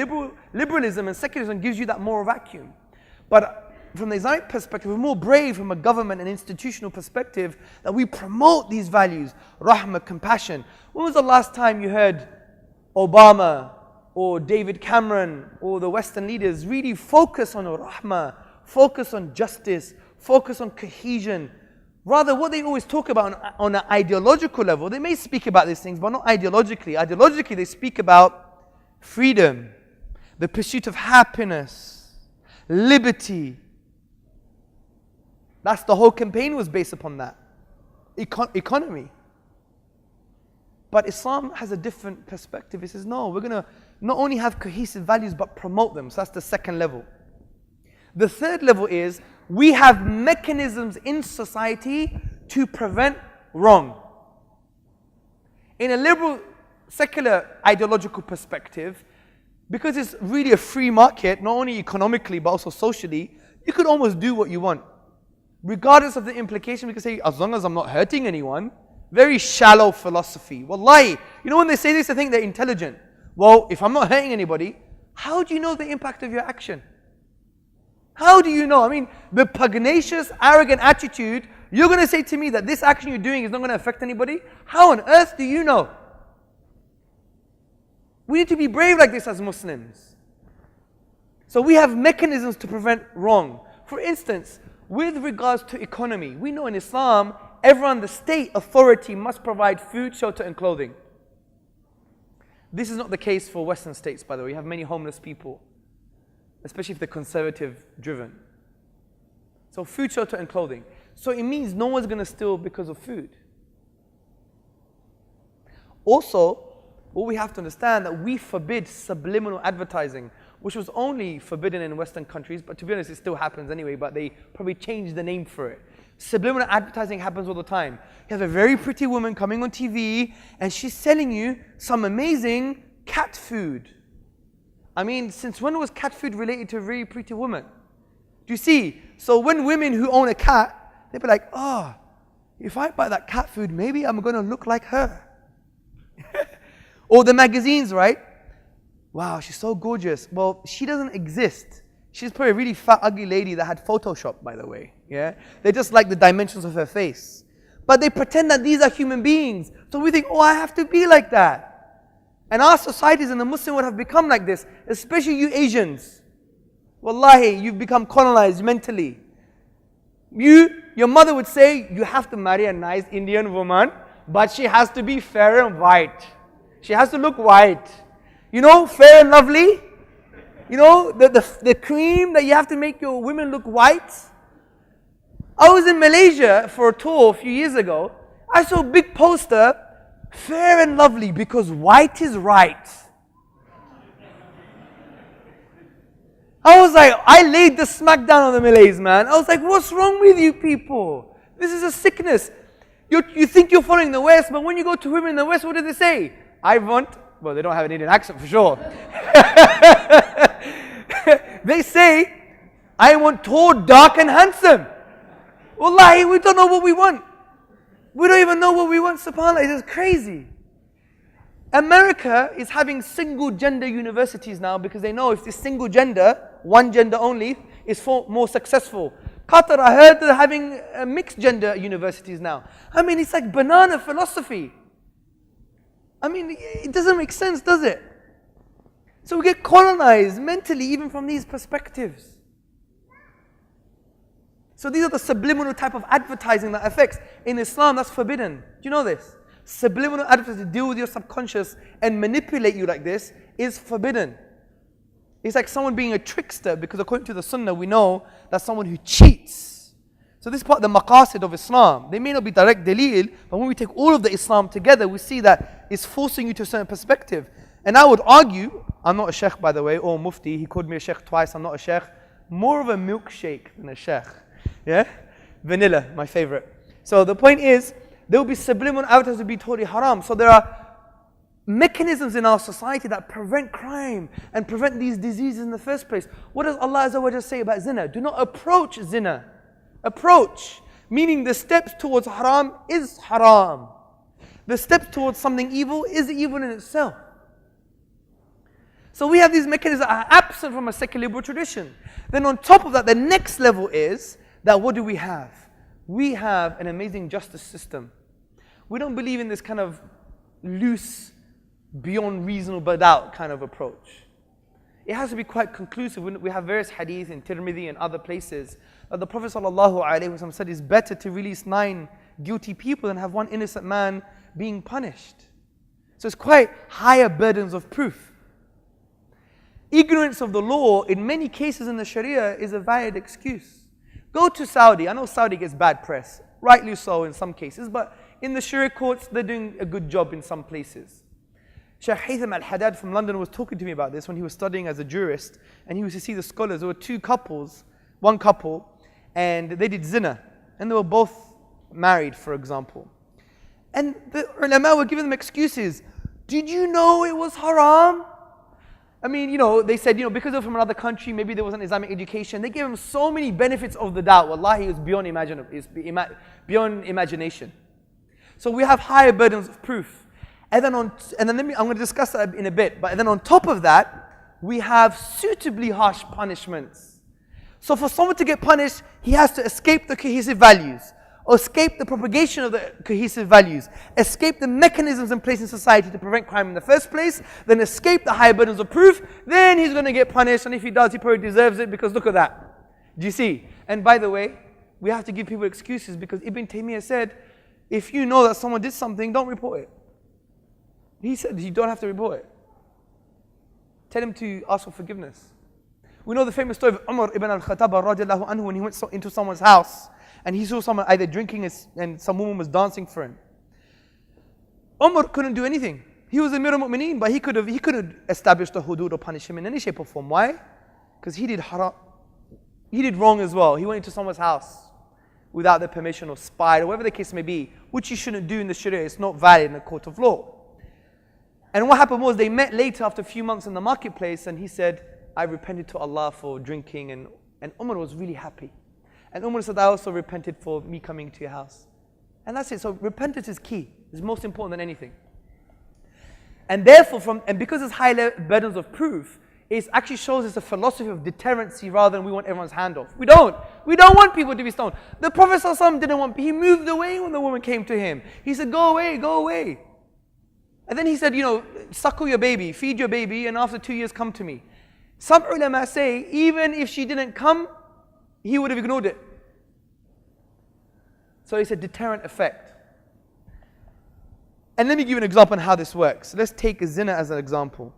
Liberalism and secularism gives you that moral vacuum. But from the Islamic perspective, we're more brave from a government and institutional perspective that we promote these values. Rahmah, compassion. When was the last time you heard Obama or David Cameron or the Western leaders really focus on rahmah, focus on justice, focus on cohesion? Rather, what they always talk about on an ideological level, they may speak about these things, but not ideologically. Ideologically, they speak about freedom, the pursuit of happiness, liberty, That's the whole campaign was based upon that. Economy. But Islam has a different perspective. It says, no, we're going to not only have cohesive values, but promote them. So that's the second level. The third level is, we have mechanisms in society to prevent wrong. In a liberal, secular, ideological perspective, because it's really a free market, not only economically, but also socially, you could almost do what you want. Regardless of the implication, we can say, as long as I'm not hurting anyone. Very shallow philosophy. Wallahi, you know when they say this, they think they're intelligent. Well, if I'm not hurting anybody, how do you know the impact of your action? How do you know? I mean, the pugnacious, arrogant attitude, you're going to say to me that this action you're doing is not going to affect anybody? How on earth do you know? We need to be brave like this as Muslims. So we have mechanisms to prevent wrong. For instance, with regards to economy, we know in Islam, everyone, the state authority must provide food, shelter and clothing. This is not the case for Western states, by the way. You have many homeless people, especially if they're conservative driven. So food, shelter and clothing. So it means no one's going to steal because of food. Also, what we have to understand that we forbid subliminal advertising, which was only forbidden in Western countries, but to be honest, it still happens anyway, but they probably changed the name for it. Subliminal advertising happens all the time. You have a very pretty woman coming on TV, and she's selling you some amazing cat food. I mean, since when was cat food related to a very pretty woman? Do you see? So when women who own a cat, they'll be like, oh, if I buy that cat food, maybe I'm going to look like her. Or the magazines, right? Wow, she's so gorgeous. Well, she doesn't exist. She's probably a really fat, ugly lady that had Photoshop, by the way. Yeah, they just like the dimensions of her face. But they pretend that these are human beings. So we think, oh, I have to be like that. And our societies in the Muslim world have become like this, especially you Asians. Wallahi, you've become colonized mentally. Your mother would say, you have to marry a nice Indian woman, but she has to be fair and white. She has to look white. You know, fair and lovely? You know, the cream that you have to make your women look white? I was in Malaysia for a tour a few years ago. I saw a big poster, fair and lovely because white is right. I was like, I laid the smack down on the Malays, man. I was like, what's wrong with you people? This is a sickness. You think you're following the West, but when you go to women in the West, what do they say? Well, they don't have an Indian accent for sure. They say, I want tall, dark and handsome. Wallahi, we don't know what we want. We don't even know what we want, subhanAllah. It's crazy. America is having single gender universities now because they know if this single gender, one gender only, is more successful. Qatar, I heard they're having mixed gender universities now. I mean, it's like banana philosophy. I mean, it doesn't make sense, does it? So we get colonized mentally even from these perspectives. So these are the subliminal type of advertising that affects. In Islam, that's forbidden. Do you know this? Subliminal advertising to deal with your subconscious and manipulate you like this is forbidden. It's like someone being a trickster, because according to the Sunnah, we know that's someone who cheats. So this is part of the maqasid of Islam. They may not be direct dalil, but when we take all of the Islam together, we see that it's forcing you to a certain perspective. And I would argue, I'm not a sheikh by the way, or mufti, he called me a sheikh twice, I'm not a sheikh, more of a milkshake than a sheikh. Yeah? Vanilla, my favorite. So the point is, there will be subliminal advertising to be totally haram. So there are mechanisms in our society that prevent crime and prevent these diseases in the first place. What does Allah Azza wa Jalla say about zina? Do not approach zina. Approach, meaning the steps towards haram is haram. The steps towards something evil is evil in itself. So we have these mechanisms that are absent from a secular liberal tradition. Then on top of that, the next level is that what do we have? We have an amazing justice system. We don't believe in this kind of loose, beyond reasonable doubt kind of approach. It has to be quite conclusive. We have various hadith in Tirmidhi and other places that the Prophet ﷺ said it's better to release 9 guilty people than have 1 innocent man being punished. So it's quite higher burdens of proof. Ignorance of the law in many cases in the Sharia is a valid excuse. Go to Saudi. I know Saudi gets bad press, rightly so in some cases, but in the Sharia courts, they're doing a good job in some places. Shaykh Haytham al-Haddad from London was talking to me about this when he was studying as a jurist, and he used to see the scholars. There were one couple, and they did zina, and they were both married, for example. And the ulama were giving them excuses. Did you know it was haram? I mean, they said, because they're from another country, maybe there wasn't Islamic education. They gave them so many benefits of the doubt. Wallahi, it was beyond imagination. So we have higher burdens of proof. And then I'm going to discuss that in a bit. But then on top of that, we have suitably harsh punishments. So for someone to get punished, he has to escape the cohesive values, or escape the propagation of the cohesive values, escape the mechanisms in place in society to prevent crime in the first place, then escape the higher burdens of proof, then he's going to get punished, and if he does, he probably deserves it, because look at that. Do you see? And by the way, we have to give people excuses, because Ibn Taymiyyah said, if you know that someone did something, don't report it. He said you don't have to report it. Tell him to ask for forgiveness. We know the famous story of Umar ibn al-Khattab radiallahu anhu when he went into someone's house and he saw someone either drinking and some woman was dancing for him. Umar couldn't do anything. He was Amir al-Mu'mineen, but he couldn't establish the hudud or punish him in any shape or form. Why? Because he did haram. He did wrong as well. He went into someone's house without their permission or spied or whatever the case may be, which you shouldn't do in the Sharia. It's not valid in a court of law. And what happened was they met later after a few months in the marketplace, and he said, I repented to Allah for drinking, and Umar was really happy. And Umar said, I also repented for me coming to your house. And that's it. So repentance is key. It's most important than anything. And therefore, because it's high burdens of proof, it actually shows it's a philosophy of deterrency rather than we want everyone's hand off. We don't want people to be stoned. The Prophet ﷺ didn't want, he moved away when the woman came to him. He said, go away, go away. And then he said, suckle your baby, feed your baby, and after 2 years come to me. Some ulama say, even if she didn't come, he would have ignored it. So it's a deterrent effect. And let me give you an example on how this works. Let's take zina as an example.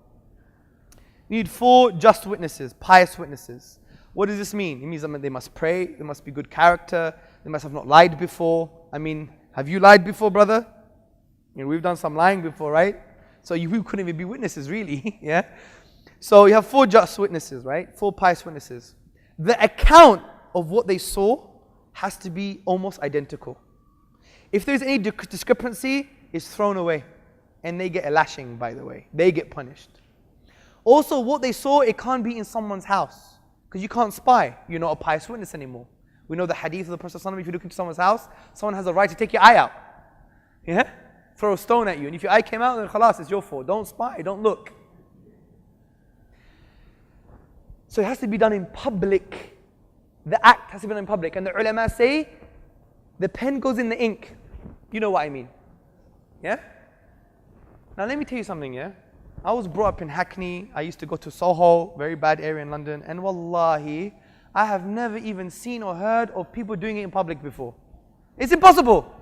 You need 4 just witnesses, pious witnesses. What does this mean? It means that they must pray, they must be good character, they must have not lied before. I mean, have you lied before, brother? We've done some lying before, right? So we couldn't even be witnesses, really. Yeah. So you have 4 just witnesses, right? 4 pious witnesses. The account of what they saw has to be almost identical. If there's any discrepancy, it's thrown away. And they get a lashing, by the way. They get punished. Also, what they saw, it can't be in someone's house. Because you can't spy. You're not a pious witness anymore. We know the hadith of the Prophet ﷺ, if you look into someone's house, someone has a right to take your eye out. Yeah? Throw a stone at you. And if your eye came out, then khalas, it's your fault. Don't spy, don't look. So it has to be done in public. The act has to be done in public. And the ulama say, the pen goes in the ink. You know what I mean. Yeah? Now let me tell you something, yeah? I was brought up in Hackney. I used to go to Soho, very bad area in London. And wallahi, I have never even seen or heard of people doing it in public before. It's impossible.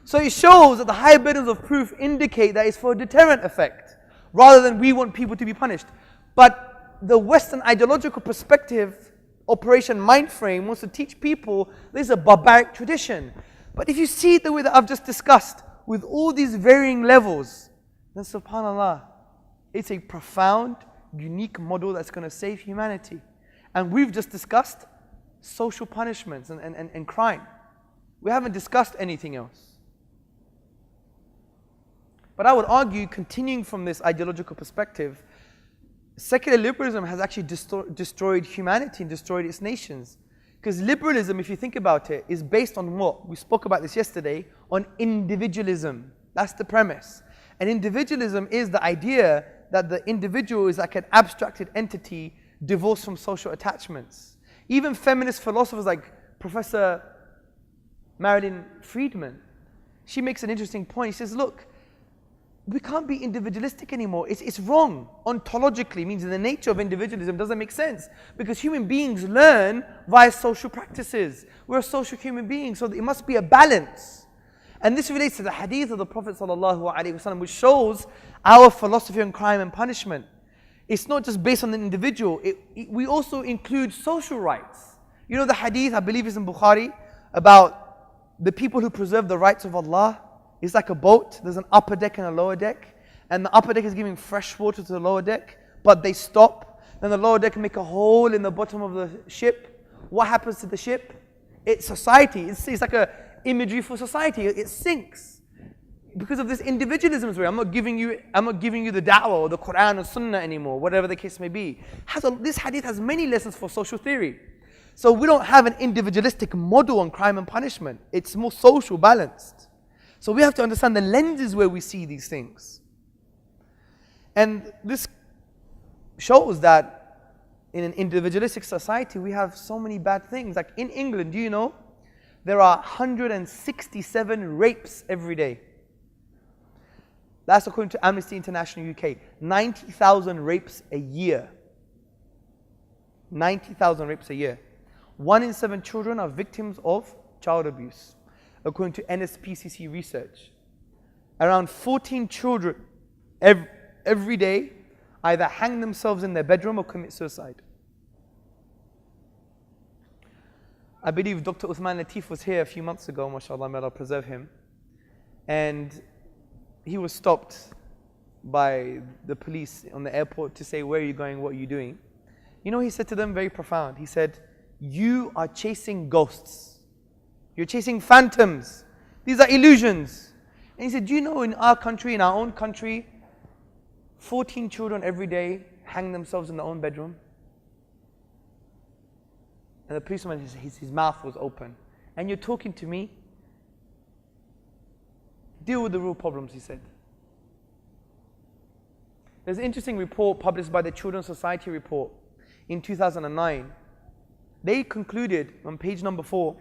So it shows that the higher burdens of proof indicate that it's for a deterrent effect, rather than we want people to be punished. But the Western ideological perspective, operation mind frame, wants to teach people there's a barbaric tradition. But if you see it the way that I've just discussed, with all these varying levels, then subhanAllah, it's a profound, unique model that's going to save humanity. And we've just discussed social punishments and crime. We haven't discussed anything else. But I would argue, continuing from this ideological perspective, secular liberalism has actually destroyed humanity and destroyed its nations. Because liberalism, if you think about it, is based on what? We spoke about this yesterday, on individualism. That's the premise. And individualism is the idea that the individual is like an abstracted entity divorced from social attachments. Even feminist philosophers like Professor Marilyn Friedman, she makes an interesting point. She says, look, we can't be individualistic anymore. It's wrong. Ontologically, means in the nature of individualism doesn't make sense. Because human beings learn via social practices. We're social human beings, so it must be a balance. And this relates to the hadith of the Prophet ﷺ, which shows our philosophy on crime and punishment. It's not just based on the individual. We also include social rights. You know the hadith, I believe it's in Bukhari, about the people who preserve the rights of Allah. It's like a boat. There's an upper deck and a lower deck. And the upper deck is giving fresh water to the lower deck, but they stop. Then the lower deck can make a hole in the bottom of the ship. What happens to the ship? It's society. It's like a imagery for society. It sinks because of this individualism. I'm not giving you the da'wah or the Quran or Sunnah anymore, whatever the case may be. This hadith has many lessons for social theory. So we don't have an individualistic model on crime and punishment. It's more social balanced. So we have to understand the lenses where we see these things. And this shows that in an individualistic society, we have so many bad things. Like in England, do you know, there are 167 rapes every day. That's according to Amnesty International UK. 90,000 rapes a year. 90,000 rapes a year. 1 in 7 children are victims of child abuse, according to NSPCC research. Around 14 children every day either hang themselves in their bedroom or commit suicide. I believe Dr. Uthman Latif was here a few months ago, mashallah, may Allah preserve him. And he was stopped by the police on the airport to say, where are you going, what are you doing? You know, he said to them, very profound, he said, you are chasing ghosts. You're chasing phantoms. These are illusions. And he said, do you know in our country, in our own country, 14 children every day hang themselves in their own bedroom? And the policeman, his mouth was open. And you're talking to me? Deal with the real problems, he said. There's an interesting report published by the Children's Society report in 2009. They concluded on page number 4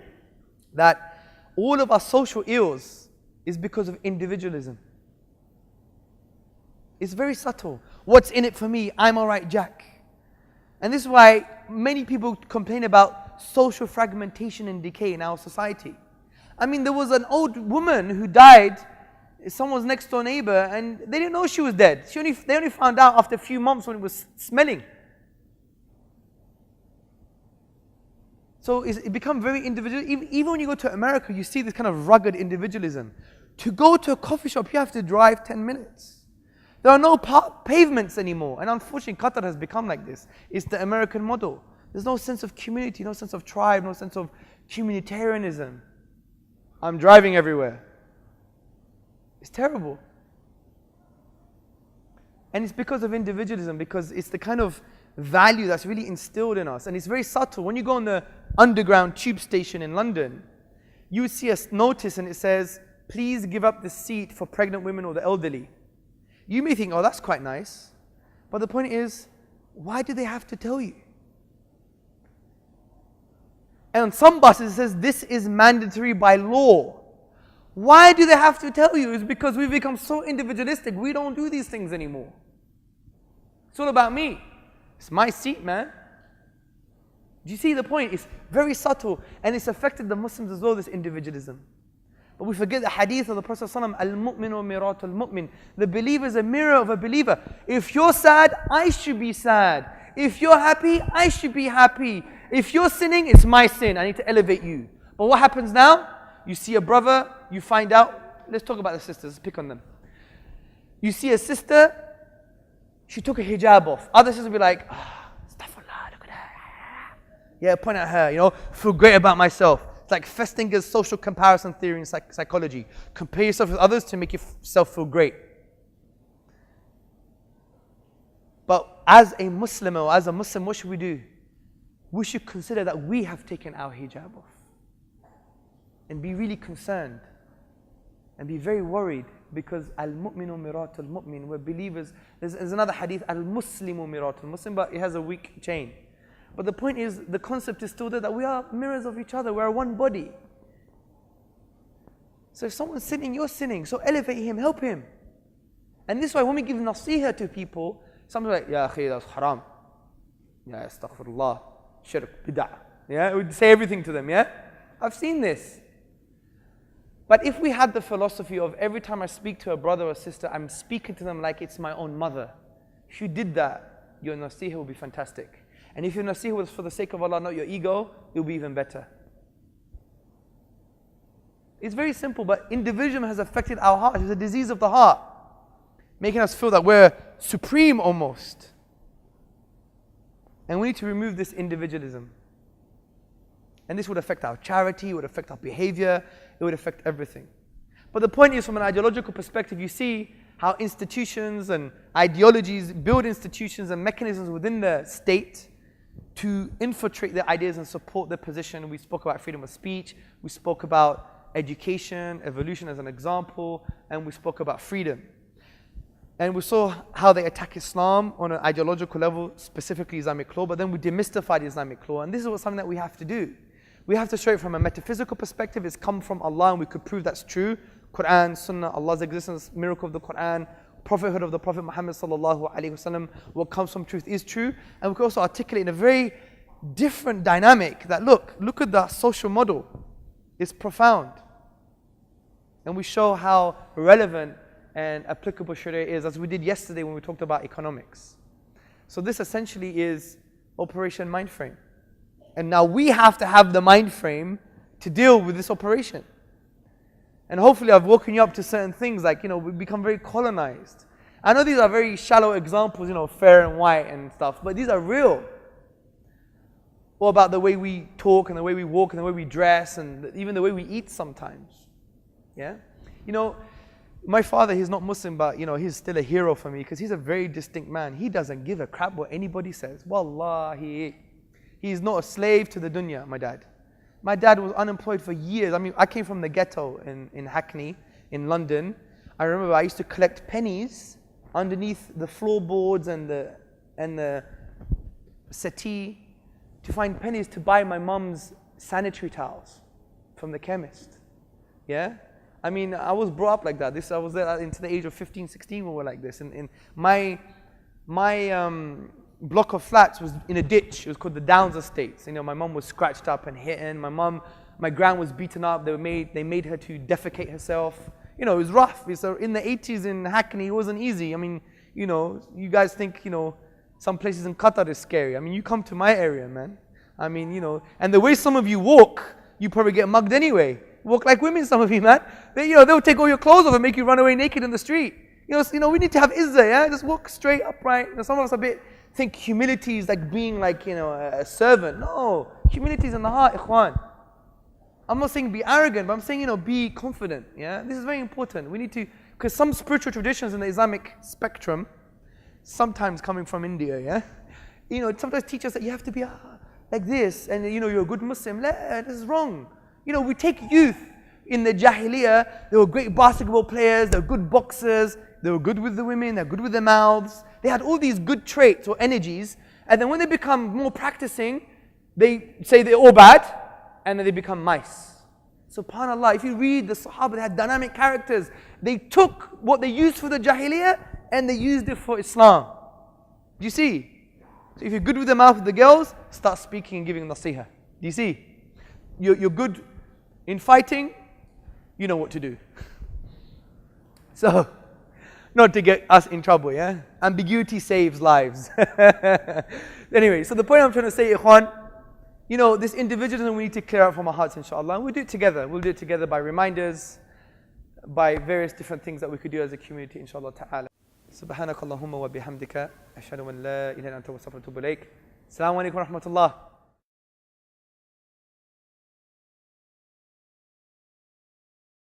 that all of our social ills is because of individualism. It's very subtle. What's in it for me? I'm alright, Jack. And this is why many people complain about social fragmentation and decay in our society. I mean, there was an old woman who died, someone's next door neighbor, and they didn't know she was dead. They only found out after a few months when it was smelling. So it become very individual. Even when you go to America, you see this kind of rugged individualism. To go to a coffee shop, you have to drive 10 minutes. There are no pavements anymore. And unfortunately, Qatar has become like this. It's the American model. There's no sense of community, no sense of tribe, no sense of communitarianism. I'm driving everywhere. It's terrible. And it's because of individualism, because it's the kind of value that's really instilled in us. And it's very subtle. When you go on the underground tube station in London, you see a notice and it says, please give up the seat for pregnant women or the elderly. You may think, oh, that's quite nice. But the point is, why do they have to tell you? And on some buses it says, this is mandatory by law. Why do they have to tell you? It's because we've become so individualistic. We don't do these things anymore. It's all about me. It's my seat, man. Do you see the point? It's very subtle, and it's affected the Muslims as well, this individualism. But we forget the hadith of the Prophet ﷺ, Al-Mu'minu miratul mu'min. The believer is a mirror of a believer. If you're sad, I should be sad. If you're happy, I should be happy. If you're sinning, it's my sin. I need to elevate you. But what happens now? You see a brother, you find out, let's talk about the sisters, let's pick on them. You see a sister, she took a hijab off. Other sisters will be like, astaghfirullah, look at her. Yeah, point at her, feel great about myself. It's like Festinger's social comparison theory in psychology. Compare yourself with others to make yourself feel great. But as a Muslim or as a Muslim, what should we do? We should consider that we have taken our hijab off. And be really concerned. And be very worried. Because al-mu'minu miratul mu'min, we're believers. There's another hadith, al-muslimu miratul muslim, but it has a weak chain. But the point is, the concept is still there that we are mirrors of each other. We are one body. So if someone's sinning, you're sinning. So elevate him, help him. And this is why when we give nasiha to people, some are like, Ya akhi, that's haram. Ya astaghfirullah, shirk, bid'ah. Yeah, we say everything to them, yeah? I've seen this. But if we had the philosophy of every time I speak to a brother or sister, I'm speaking to them like it's my own mother. If you did that, your nasiha will be fantastic. And if your nasiha was for the sake of Allah, not your ego, it will be even better. It's very simple, but individualism has affected our heart. It's a disease of the heart, making us feel that we're supreme almost. And we need to remove this individualism. And this would affect our charity, it would affect our behavior, it would affect everything. But the point is, from an ideological perspective, you see how institutions and ideologies build institutions and mechanisms within the state to infiltrate their ideas and support their position. We spoke about freedom of speech, we spoke about education, evolution as an example, and we spoke about freedom. And we saw how they attack Islam on an ideological level, specifically Islamic law, but then we demystified Islamic law. And this is something that we have to do. We have to show it from a metaphysical perspective. It's come from Allah, and we could prove that's true. Quran, Sunnah, Allah's existence, miracle of the Quran, prophethood of the Prophet Muhammad sallallahu alaihi wasallam, what comes from truth is true. And we can also articulate in a very different dynamic that look at the social model. It's profound. And we show how relevant and applicable Sharia is, as we did yesterday when we talked about economics. So this essentially is Operation Mindframe. And now we have to have the mind frame to deal with this operation. And hopefully I've woken you up to certain things like, we become very colonized. I know these are very shallow examples, fair and white and stuff, but these are real. Or about the way we talk and the way we walk and the way we dress and even the way we eat sometimes. Yeah? My father, he's not Muslim, but he's still a hero for me because he's a very distinct man. He doesn't give a crap what anybody says. Wallahi. He's not a slave to the dunya, my dad. My dad was unemployed for years. I came from the ghetto in Hackney, in London. I remember I used to collect pennies underneath the floorboards and the settee to find pennies to buy my mum's sanitary towels from the chemist. Yeah? I was brought up like that. I was there into the age of 15, 16 when we were like this. And my block of flats was in a ditch. It was called the Downs Estates. My mum was scratched up and hit. My gran was beaten up. They made her to defecate herself. It was rough. So in the 80s in Hackney, it wasn't easy. You guys think, some places in Qatar is scary. You come to my area, man. And the way some of you walk, you probably get mugged anyway. Walk like women, some of you, man. They'll take all your clothes off and make you run away naked in the street. We need to have izzah, yeah? Just walk straight, upright. Some of us think humility is like being a servant. No, humility is in the heart, ikhwan. I'm not saying be arrogant, but I'm saying, be confident, yeah? This is very important. We need to, because some spiritual traditions in the Islamic spectrum, sometimes coming from India, yeah? Sometimes teach us that you have to be like this, and you're a good Muslim. This is wrong. We take youth in the Jahiliyyah. They were great basketball players, they were good boxers, they were good with the women, they're good with their mouths. They had all these good traits or energies, and then when they become more practicing, they say they're all bad, and then they become mice. SubhanAllah, if you read the Sahaba, they had dynamic characters. They took what they used for the Jahiliyyah, and they used it for Islam. Do you see? So if you're good with the mouth with the girls, start speaking and giving nasiha. Do you see? You're good in fighting, you know what to do. So, not to get us in trouble, yeah? Ambiguity saves lives. Anyway, so the point I'm trying to say, ikhwan, this individualism we need to clear out from our hearts, inshallah. And we'll do it together. We'll do it together by reminders, by various different things that we could do as a community, inshallah ta'ala. Subhanakallahumma wa bihamdika. Ashhadu an la ilaha illa anta wa astaghfiruka wa atubu ilaik. Assalamu alaikum wa rahmatullah.